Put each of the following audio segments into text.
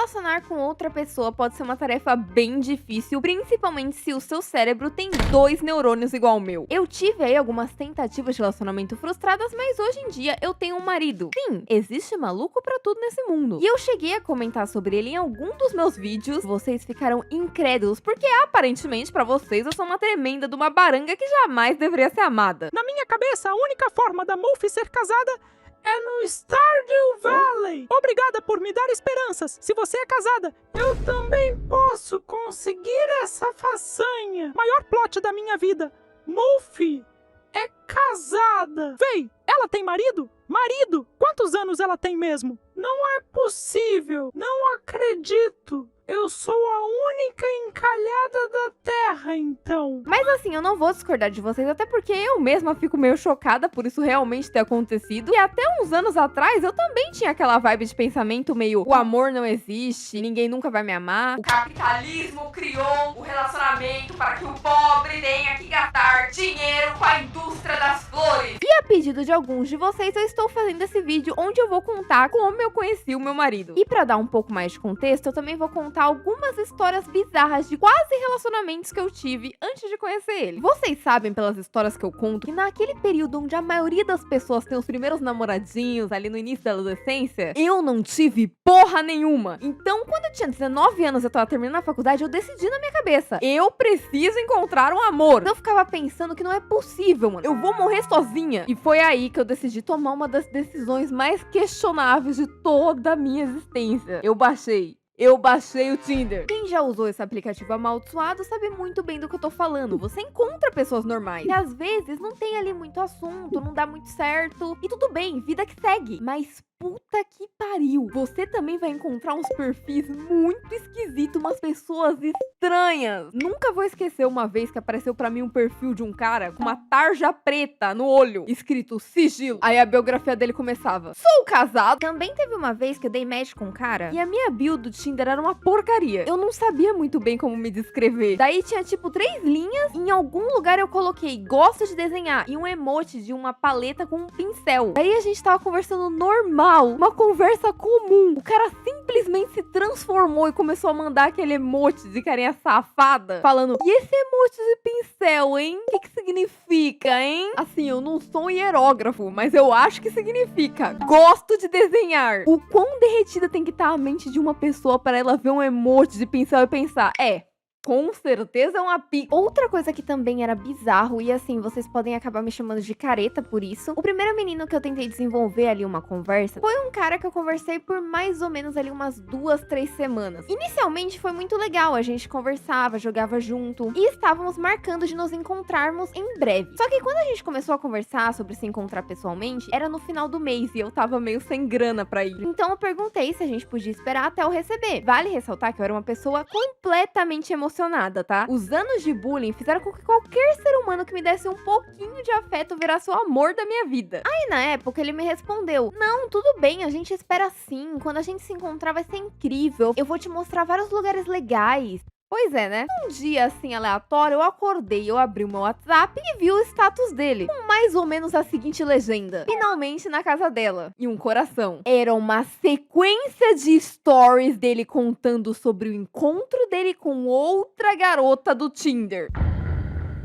relacionar com outra pessoa pode ser uma tarefa bem difícil, principalmente se o seu cérebro tem 2 neurônios igual ao meu. Eu tive aí algumas tentativas de relacionamento frustradas, mas hoje em dia eu tenho um marido. Sim, existe maluco pra tudo nesse mundo. E eu cheguei a comentar sobre ele em algum dos meus vídeos. Vocês ficaram incrédulos, porque aparentemente pra vocês eu sou uma tremenda de uma baranga que jamais deveria ser amada. Na minha cabeça, a única forma da Muffy ser casada é no Stardew Valley. Obrigada por me dar esperanças. Se você é casada, eu também posso conseguir essa façanha. Maior plot da minha vida. Muffy é casada. Véi, ela tem marido? Marido? Quantos anos ela tem mesmo? Não é possível. Não acredito. Eu sou a única encalhada da Terra, então. Mas assim, eu não vou discordar de vocês, até porque eu mesma fico meio chocada por isso realmente ter acontecido. E até uns anos atrás, eu também tinha aquela vibe de pensamento meio: o amor não existe, ninguém nunca vai me amar. O capitalismo criou o relacionamento para que o pobre tenha que gastar dinheiro com a indústria das flores. E a pedido de alguns de vocês, eu estou fazendo esse vídeo onde eu vou contar como eu conheci o meu marido. E pra dar um pouco mais de contexto, eu também vou contar algumas histórias bizarras de quase relacionamentos que eu tive antes de conhecer ele. Vocês sabem pelas histórias que eu conto que naquele período onde a maioria das pessoas tem os primeiros namoradinhos ali no início da adolescência, eu não tive porra nenhuma. Então, quando eu tinha 19 anos e eu tava terminando a faculdade, eu decidi na minha cabeça: eu preciso encontrar um amor. Então, eu ficava pensando que não é possível, mano. Eu vou morrer sozinha. E foi aí que eu decidi tomar uma das decisões mais questionáveis de toda a minha existência. Eu baixei o Tinder. Quem já usou esse aplicativo amaldiçoado sabe muito bem do que eu tô falando. Você encontra pessoas normais. E às vezes não tem ali muito assunto, não dá muito certo. E tudo bem, vida que segue. Mas puta que pariu. Você também vai encontrar uns perfis muito esquisitos, umas pessoas estranhas. Nunca vou esquecer uma vez que apareceu pra mim um perfil de um cara com uma tarja preta no olho, escrito sigilo. Aí a biografia dele começava: sou casado. Também teve uma vez que eu dei match com um cara e a minha bio do Tinder era uma porcaria. Eu não sabia muito bem como me descrever. Daí tinha tipo 3 linhas e em algum lugar eu coloquei gosto de desenhar e um emoji de uma paleta com um pincel. Daí a gente tava conversando normal, uma conversa comum. O cara simplesmente se transformou e começou a mandar aquele emoji de carinha safada, falando: e esse emoji de pincel, hein? O que significa, hein? Assim, eu não sou um hierógrafo, mas eu acho que significa gosto de desenhar. O quão derretida tem que estar a mente de uma pessoa para ela ver um emoji de pincel e pensar: com certeza é uma Outra coisa que também era bizarro, e assim, vocês podem acabar me chamando de careta por isso. O primeiro menino que eu tentei desenvolver ali uma conversa foi um cara que eu conversei por mais ou menos ali umas 2, 3 semanas. Inicialmente foi muito legal, a gente conversava, jogava junto e estávamos marcando de nos encontrarmos em breve. Só que quando a gente começou a conversar sobre se encontrar pessoalmente, era no final do mês e eu tava meio sem grana pra ir. Então eu perguntei se a gente podia esperar até eu receber. Vale ressaltar que eu era uma pessoa completamente emocionada, tá? Os anos de bullying fizeram com que qualquer ser humano que me desse um pouquinho de afeto virasse o amor da minha vida. Aí na época ele me respondeu: não, tudo bem, a gente espera sim. Quando a gente se encontrar vai ser incrível. Eu vou te mostrar vários lugares legais. Pois é, né? Um dia, assim, aleatório, eu acordei, eu abri o meu WhatsApp e vi o status dele, com mais ou menos a seguinte legenda: finalmente na casa dela. E um coração. Era uma sequência de stories dele contando sobre o encontro dele com outra garota do Tinder.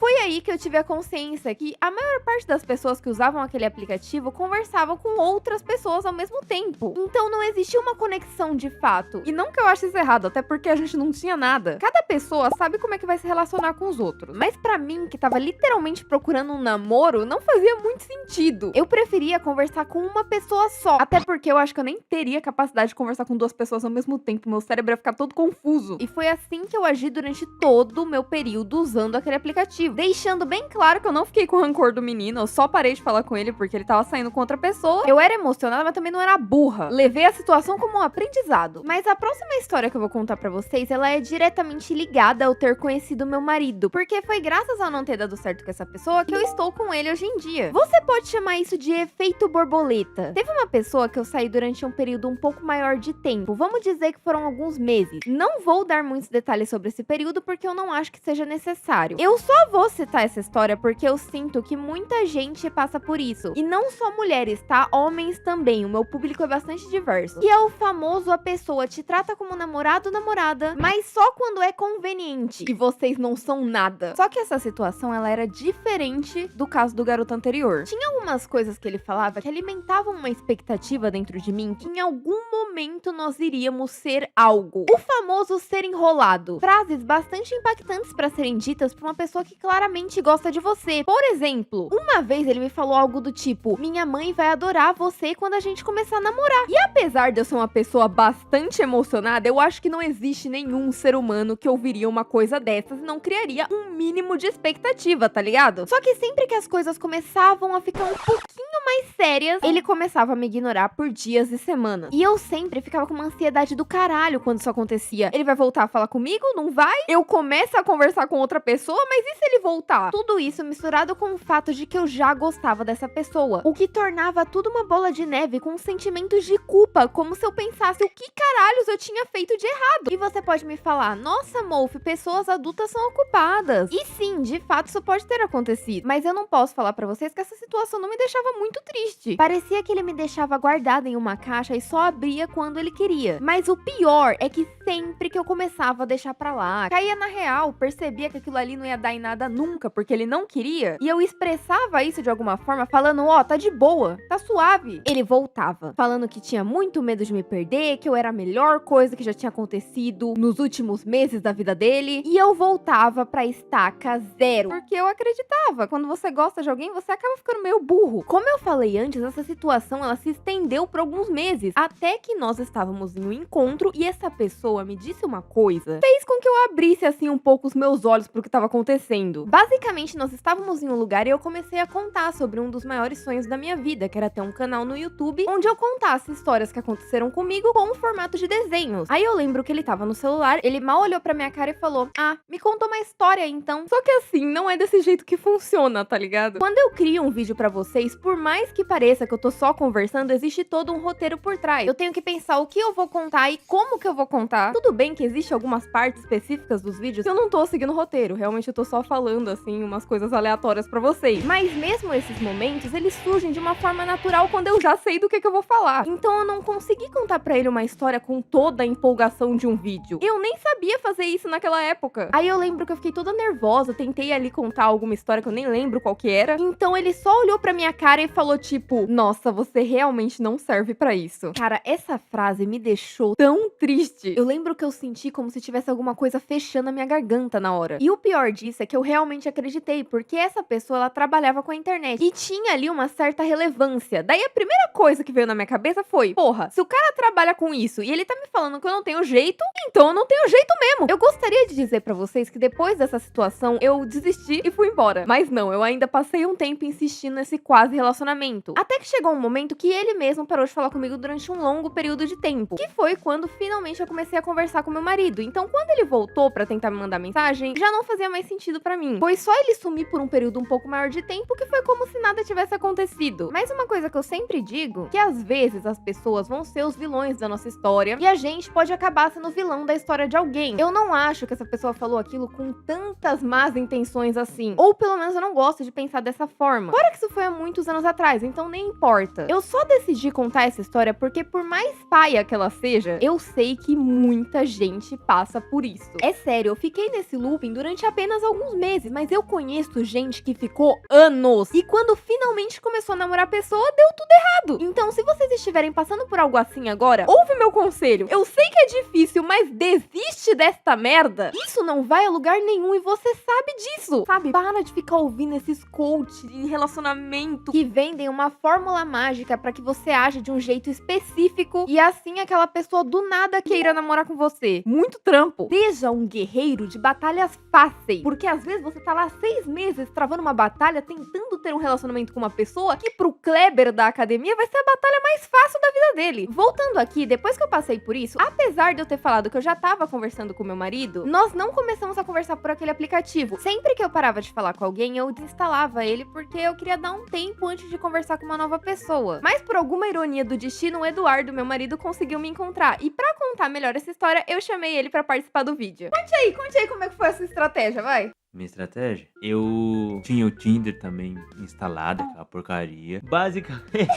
Foi aí que eu tive a consciência que a maior parte das pessoas que usavam aquele aplicativo conversavam com outras pessoas ao mesmo tempo. Então não existia uma conexão de fato. E não que eu ache isso errado, até porque a gente não tinha nada. Cada pessoa sabe como é que vai se relacionar com os outros. Mas pra mim, que tava literalmente procurando um namoro, não fazia muito sentido. Eu preferia conversar com uma pessoa só. Até porque eu acho que eu nem teria capacidade de conversar com 2 pessoas ao mesmo tempo. Meu cérebro ia ficar todo confuso. E foi assim que eu agi durante todo o meu período usando aquele aplicativo. Deixando bem claro que eu não fiquei com rancor do menino, eu só parei de falar com ele porque ele tava saindo com outra pessoa. Eu era emocionada, mas também não era burra. Levei a situação como um aprendizado. Mas a próxima história que eu vou contar pra vocês, ela é diretamente ligada ao ter conhecido meu marido. Porque foi graças a não ter dado certo com essa pessoa que eu estou com ele hoje em dia. Você pode chamar isso de efeito borboleta. Teve uma pessoa que eu saí durante um período um pouco maior de tempo. Vamos dizer que foram alguns meses. Não vou dar muitos detalhes sobre esse período porque eu não acho que seja necessário. Eu só vou vou citar essa história porque eu sinto que muita gente passa por isso. E não só mulheres, tá? Homens também. O meu público é bastante diverso. Que é o famoso: a pessoa te trata como namorado ou namorada, mas só quando é conveniente. E vocês não são nada. Só que essa situação, ela era diferente do caso do garoto anterior. Tinha algumas coisas que ele falava que alimentavam uma expectativa dentro de mim que em algum momento nós iríamos ser algo. O famoso ser enrolado. Frases bastante impactantes pra serem ditas por uma pessoa que claramente gosta de você. Por exemplo, uma vez ele me falou algo do tipo: minha mãe vai adorar você quando a gente começar a namorar. E apesar de eu ser uma pessoa bastante emocionada, eu acho que não existe nenhum ser humano que ouviria uma coisa dessas e não criaria um mínimo de expectativa, tá ligado? Só que sempre que as coisas começavam a ficar um pouquinho mais sérias, ele começava a me ignorar por dias e semanas. E eu sempre ficava com uma ansiedade do caralho quando isso acontecia. Ele vai voltar a falar comigo? Não vai? Eu começo a conversar com outra pessoa, mas e se ele voltar? Tudo isso misturado com o fato de que eu já gostava dessa pessoa, o que tornava tudo uma bola de neve com sentimentos de culpa, como se eu pensasse o que caralhos eu tinha feito de errado. E você pode me falar: nossa, Mouf, pessoas adultas são ocupadas. E sim, de fato isso pode ter acontecido, mas eu não posso falar pra vocês que essa situação não me deixava muito triste. Parecia que ele me deixava guardada em uma caixa e só abria quando ele queria. Mas o pior é que sempre que eu começava a deixar pra lá, caía na real, percebia que aquilo ali não ia dar em nada nunca, porque ele não queria, e eu expressava isso de alguma forma, falando: ó, tá de boa, tá suave. Ele voltava, falando que tinha muito medo de me perder, que eu era a melhor coisa que já tinha acontecido nos últimos meses da vida dele, e eu voltava pra estaca zero, porque eu acreditava. Quando você gosta de alguém, você acaba ficando meio burro. Como eu falei antes, essa situação, ela se estendeu por alguns meses, até que nós estávamos em um encontro e essa pessoa me disse uma coisa, fez com que eu abrisse assim um pouco os meus olhos pro que estava acontecendo. Basicamente, nós estávamos em um lugar e eu comecei a contar sobre um dos maiores sonhos da minha vida, que era ter um canal no YouTube onde eu contasse histórias que aconteceram comigo com um formato de desenhos. Aí eu lembro que ele tava no celular, ele mal olhou pra minha cara e falou: ah, me contou uma história aí, então. Só que assim, não é desse jeito que funciona, tá ligado? Quando eu crio um vídeo pra vocês, por mais que pareça que eu tô só conversando, existe todo um roteiro por trás. Eu tenho que pensar o que eu vou contar e como que eu vou contar. Tudo bem que existe algumas partes específicas dos vídeos que eu não tô seguindo o roteiro, realmente eu tô só falando assim umas coisas aleatórias pra vocês. Mas mesmo esses momentos, eles surgem de uma forma natural quando eu já sei do que eu vou falar. Então eu não consegui contar pra ele uma história com toda a empolgação de um vídeo. Eu nem sabia fazer isso naquela época. Aí eu lembro que eu fiquei toda nervosa, tentei ali contar alguma história que eu nem lembro qual que era. Então ele só olhou pra minha cara e falou tipo: nossa, você realmente não serve pra isso. Cara, essa frase me deixou tão triste. Eu lembro que eu senti como se tivesse alguma coisa fechando a minha garganta na hora. E o pior disso é que eu realmente acreditei, porque essa pessoa, ela trabalhava com a internet e tinha ali uma certa relevância. Daí a primeira coisa que veio na minha cabeça foi: porra, se o cara trabalha com isso e ele tá me falando que eu não tenho jeito, então eu não tenho jeito mesmo. Eu gostaria de dizer pra vocês que depois dessa situação eu desisti e fui embora. Mas não, eu ainda passei um tempo insistindo nesse quase relacionamento. Até que chegou um momento que ele mesmo parou de falar comigo durante um longo período de tempo. Que foi quando finalmente eu comecei a conversar com meu marido. Então quando ele voltou pra tentar me mandar mensagem, já não fazia mais sentido pra mim. Foi só ele sumir por um período um pouco maior de tempo que foi como se nada tivesse acontecido. Mas uma coisa que eu sempre digo, que às vezes as pessoas vão ser os vilões da nossa história e a gente pode acabar sendo o vilão da história de alguém. Eu não acho que essa pessoa falou aquilo com tantas más intenções assim. Ou pelo menos eu não gosto de pensar dessa forma. Fora que isso foi há muitos anos atrás, então nem importa. Eu só decidi contar essa história porque, por mais paia que ela seja, eu sei que muita gente passa por isso. É sério, eu fiquei nesse looping durante apenas alguns meses, mas eu conheço gente que ficou anos. E quando finalmente começou a namorar a pessoa, deu tudo errado. Então, se vocês estiverem passando por algo assim agora, ouve meu conselho. Eu sei que é difícil, mas desiste desta merda. Isso não vai a lugar nenhum e você sabe disso. Sabe? Para de ficar ouvindo esses coach de relacionamento que vendem uma fórmula mágica pra que você age de um jeito específico e assim aquela pessoa do nada queira namorar com você. Muito trampo. Seja um guerreiro de batalhas fáceis, porque às vezes você tá lá 6 meses travando uma batalha, tentando ter um relacionamento com uma pessoa que pro Kleber da academia vai ser a batalha mais fácil da vida dele. Voltando aqui, depois que eu passei por isso, apesar de eu ter falado que eu já tava conversando com meu marido, nós não começamos a conversar por aquele aplicativo. Sempre que eu parava de falar com alguém, eu desinstalava ele porque eu queria dar um tempo antes de conversar com uma nova pessoa. Mas por alguma ironia do destino, o Eduardo, meu marido, conseguiu me encontrar. E pra contar melhor essa história, eu chamei ele pra participar do vídeo. Conte aí como é que foi essa estratégia, vai? Minha estratégia? Eu tinha o Tinder também instalado, aquela porcaria. Basicamente,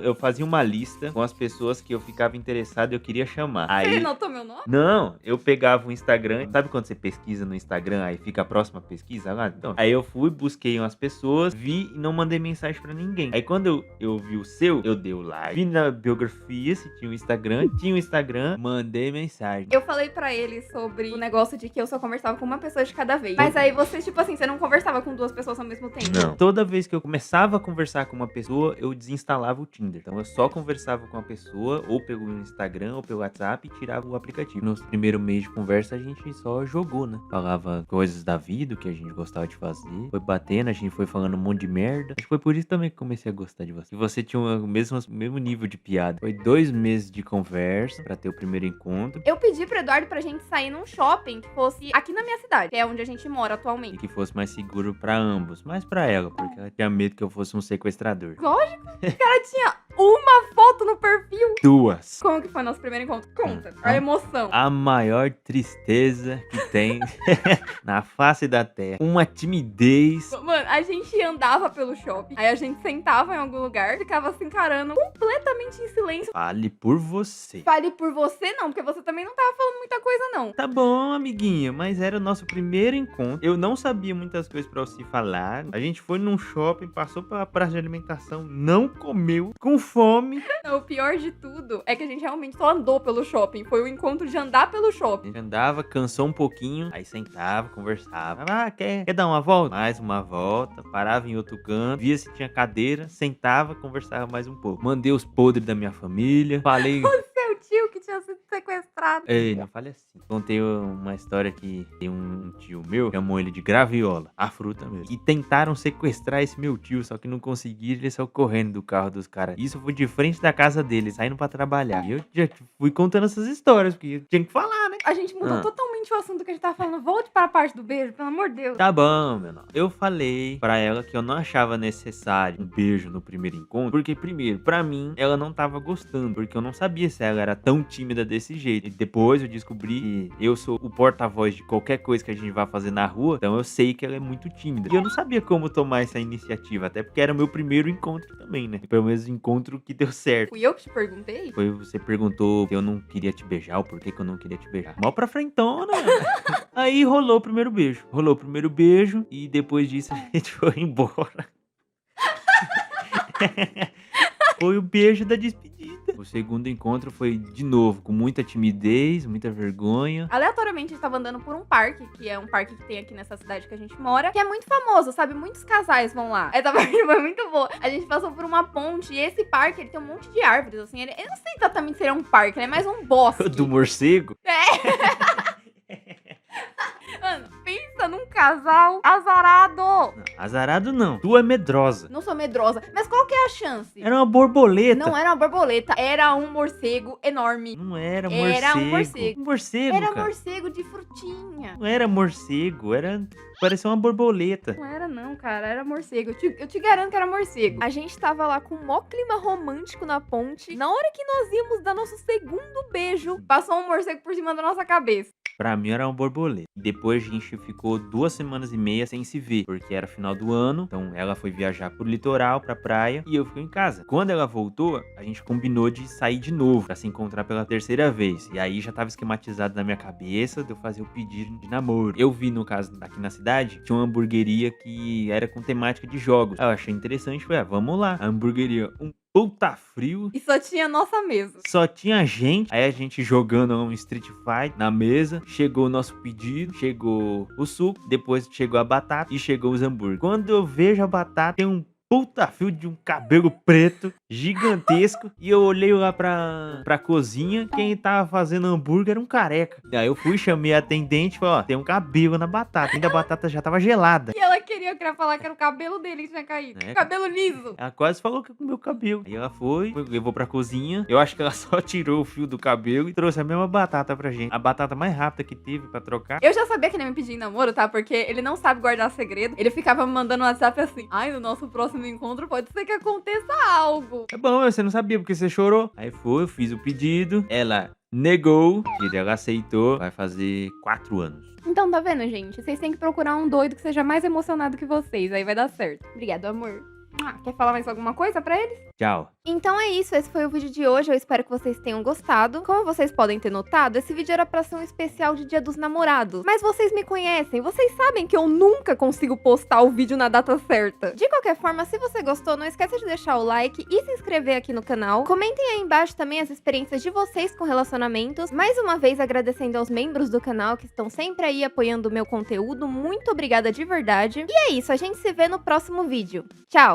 eu fazia uma lista com as pessoas que eu ficava interessado e eu queria chamar. Você Aí, notou meu nome? não, eu pegava o Instagram. Sabe quando você pesquisa no Instagram, aí fica a próxima pesquisa lá? Então, aí eu fui, busquei umas pessoas, vi e não mandei mensagem pra ninguém. Aí quando eu vi o seu, eu dei o like. Vi na biografia se tinha o Instagram, mandei mensagem. Eu falei pra ele sobre o negócio de que eu só conversava com uma pessoa de cada vez. Mas aí você, tipo assim, você não conversava com duas pessoas ao mesmo tempo? Não. Toda vez que eu começava a conversar com uma pessoa, eu desinstalava o Tinder. Então eu só conversava com a pessoa, ou pelo Instagram, ou pelo WhatsApp, e tirava o aplicativo. No primeiro mês de conversa, a gente só jogou, né? Falava coisas da vida, o que a gente gostava de fazer. Foi batendo, a gente foi falando um monte de merda. Acho que foi por isso também que comecei a gostar de você. E você tinha o mesmo nível de piada. Foi 2 meses de conversa pra ter o primeiro encontro. Eu pedi pro Eduardo pra gente sair num shopping que fosse aqui na minha cidade, que é onde a gente mora E atualmente. que fosse mais seguro pra ambos. Mais pra ela, porque ela tinha medo que eu fosse um sequestrador. Lógico, o cara tinha uma foto no perfil. 2. Como que foi nosso primeiro encontro? Conta, a emoção. A maior tristeza que tem na face da terra. Uma timidez. Mano, a gente andava pelo shopping, aí a gente sentava em algum lugar, ficava se encarando completamente em silêncio. Fale por você. Fale por você não, porque você também não tava falando muita coisa não. Tá bom, amiguinha, mas era o nosso primeiro encontro. Eu não sabia muitas coisas pra se falar. A gente foi num shopping, passou pela praça de alimentação, não comeu, com fome. O pior de tudo é que a gente realmente só andou pelo shopping. Foi o encontro de andar pelo A shopping. gente andava, cansou um pouquinho, aí sentava, conversava. Ah, quer dar uma volta? Mais uma volta, parava em outro canto, via se tinha cadeira, sentava, conversava mais um pouco. Mandei os podres da minha família, falei... Seu tio que tinha sido sequestrado. Ei, não fale assim. Contei uma história que tem um tio meu, chamou ele de graviola, a fruta mesmo. E tentaram sequestrar esse meu tio, só que não conseguiram, ele saiu correndo do carro dos caras. Isso foi de frente da casa dele, saindo pra trabalhar. E eu já fui contando essas histórias, porque eu tinha que falar, né? A gente mudou totalmente o assunto que a gente tava falando. Volte para a parte do beijo, pelo amor de Deus. Tá bom, meu nome. Eu falei pra ela que eu não achava necessário um beijo no primeiro encontro, porque primeiro, pra mim, ela não tava gostando, porque eu não sabia se ela era tão tímida desse jeito. E depois eu descobri que eu sou o porta-voz de qualquer coisa que a gente vai fazer na rua, então eu sei que ela é muito tímida. E eu não sabia como tomar essa iniciativa, até porque era o meu primeiro encontro também, né? E pelo menos o encontro que deu certo. Fui eu que te perguntei? Foi você perguntou se eu não queria te beijar, o porquê que eu não queria te beijar. Mó pra frentona. Aí rolou o primeiro beijo. Rolou o primeiro beijo e depois disso a gente foi embora. Foi o beijo da despedida. O segundo encontro foi, de novo, com muita timidez, muita vergonha. Aleatoriamente, a gente tava andando por um parque, que é um parque que tem aqui nessa cidade que a gente mora, que é muito famoso, sabe? Muitos casais vão lá. Essa parte foi muito boa. A gente passou por uma ponte e esse parque, ele tem um monte de árvores, assim. Eu não sei exatamente se ele é um parque, ele é mais um bosque. Do morcego. Mano, pensa num casal azarado. Não, azarado não. Tu é medrosa. Não sou medrosa, mas qual que é a chance? Era uma borboleta. Não era uma borboleta, era um morcego enorme. Não era morcego. Era um morcego. Um morcego, Era cara. morcego de frutinha. Não era morcego, era... Parecia uma borboleta. Não era não, cara, era morcego. Eu te garanto que era morcego. A gente tava lá com um mó clima romântico na ponte. Na hora que nós íamos dar nosso segundo beijo, passou um morcego por cima da nossa cabeça. Pra mim era uma borboleta. Depois a gente ficou 2 semanas e meia sem se ver, porque era final do ano. Então ela foi viajar pro litoral, pra praia, e eu fiquei em casa. Quando ela voltou, a gente combinou de sair de novo, pra se encontrar pela terceira vez. E aí já tava esquematizado na minha cabeça de eu fazer o pedido de namoro. Eu vi, no caso, aqui na cidade, tinha uma hamburgueria que era com temática de jogos. Eu achei interessante, falei, vamos lá. A hamburgueria, puta frio. E só tinha a nossa mesa. Só tinha gente. Aí a gente jogando um Street Fight na mesa. Chegou o nosso pedido. Chegou o suco. Depois chegou a batata. E chegou os hambúrgueres. Quando eu vejo a batata, tem um puta fio de um cabelo preto gigantesco. E eu olhei lá pra cozinha. Quem tava fazendo hambúrguer era um careca. Aí eu fui, chamei a atendente e falei, ó, tem um cabelo na batata. Ainda a batata já tava gelada. E ela queria falar que era o cabelo dele que tinha caído. É. Cabelo liso. Ela quase falou que com o meu cabelo. Aí ela foi, levou pra cozinha. Eu acho que ela só tirou o fio do cabelo e trouxe a mesma batata pra gente. A batata mais rápida que teve pra trocar. Eu já sabia que ele ia me pedir em namoro, tá? Porque ele não sabe guardar segredo. Ele ficava me mandando um WhatsApp assim. Ai, no nosso próximo encontro pode ser que aconteça algo. É bom, você não sabia porque você chorou. Aí foi, eu fiz o pedido. Ela negou, e ela aceitou, vai fazer 4 anos. Então, tá vendo, gente? Vocês têm que procurar um doido que seja mais emocionado que vocês, aí vai dar certo. Obrigado, amor. Quer falar mais alguma coisa pra eles? Tchau. Então é isso, esse foi o vídeo de hoje, eu espero que vocês tenham gostado. Como vocês podem ter notado, esse vídeo era pra ser um especial de Dia dos Namorados. Mas vocês me conhecem, vocês sabem que eu nunca consigo postar o vídeo na data certa. De qualquer forma, se você gostou, não esqueça de deixar o like e se inscrever aqui no canal. Comentem aí embaixo também as experiências de vocês com relacionamentos. Mais uma vez agradecendo aos membros do canal que estão sempre aí apoiando o meu conteúdo. Muito obrigada de verdade. E é isso, a gente se vê no próximo vídeo. Tchau!